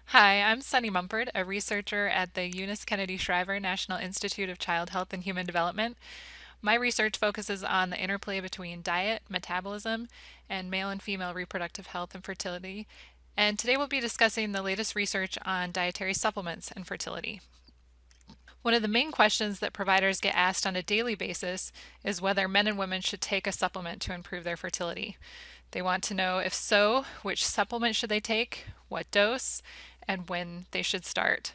Hi, I'm Sunni Mumford, a researcher at the Eunice Shriver National Institute of Child Health and Human Development. My research focuses on the interplay between diet, metabolism, and male and female reproductive health and fertility. And today we'll be discussing the latest research on dietary supplements and fertility. One of the main questions that providers get asked on a daily basis is whether men and women should take a supplement to improve their fertility. They want to know if so, which supplement should they take, what dose, and when they should start.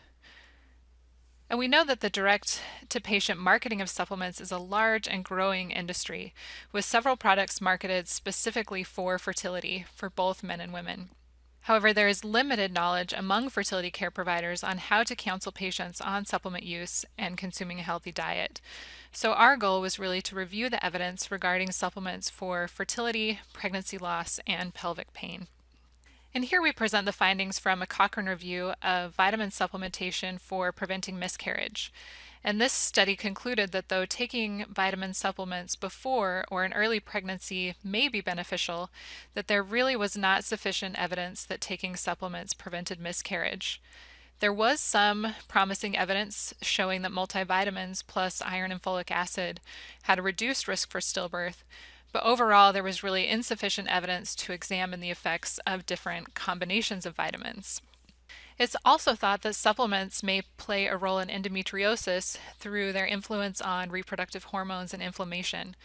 And we know that the direct to patient marketing of supplements is a large and growing industry, with several products marketed specifically for fertility for both men and women. However, there is limited knowledge among fertility care providers on how to counsel patients on supplement use and consuming a healthy diet. So, our goal was really to review the evidence regarding supplements for fertility, pregnancy loss, and pelvic pain. And here we present the findings from a Cochrane review of vitamin supplementation for preventing miscarriage. And this study concluded that though taking vitamin supplements before or in early pregnancy may be beneficial, that there really was not sufficient evidence that taking supplements prevented miscarriage. There was some promising evidence showing that multivitamins plus iron and folic acid had a reduced risk for stillbirth, but overall there was really insufficient evidence to examine the effects of different combinations of vitamins. It's also thought that supplements may play a role in endometriosis through their influence on reproductive hormones and inflammation.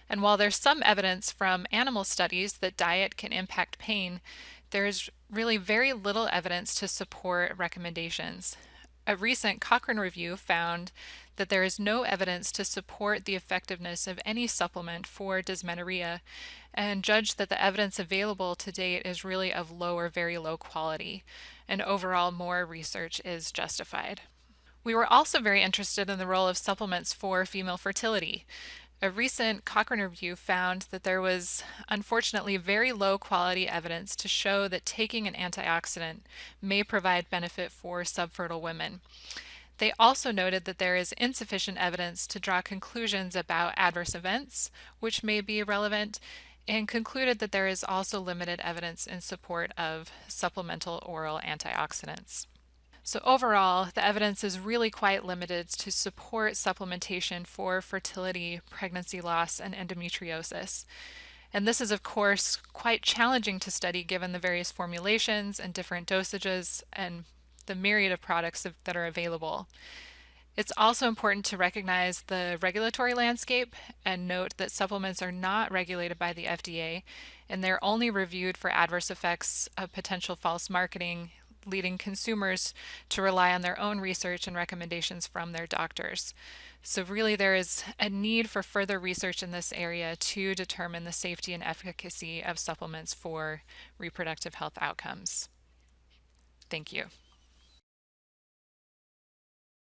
And while there's some evidence from animal studies that diet can impact pain, there's really very little evidence to support recommendations. A recent Cochrane review found that there is no evidence to support the effectiveness of any supplement for dysmenorrhea, and judged that the evidence available to date is really of low or very low quality, and overall more research is justified. We were also very interested in the role of supplements for female fertility. A recent Cochrane review found that there was unfortunately very low quality evidence to show that taking an antioxidant may provide benefit for subfertile women. They also noted that there is insufficient evidence to draw conclusions about adverse events, which may be relevant, and concluded that there is also limited evidence in support of supplemental oral antioxidants. So overall, the evidence is really quite limited to support supplementation for fertility, pregnancy loss, and endometriosis. And this is, of course, quite challenging to study given the various formulations and different dosages and the myriad of products that are available. It's also important to recognize the regulatory landscape and note that supplements are not regulated by the FDA, and they're only reviewed for adverse effects of potential false marketing, leading consumers to rely on their own research and recommendations from their doctors. So really there is a need for further research in this area to determine the safety and efficacy of supplements for reproductive health outcomes. Thank you.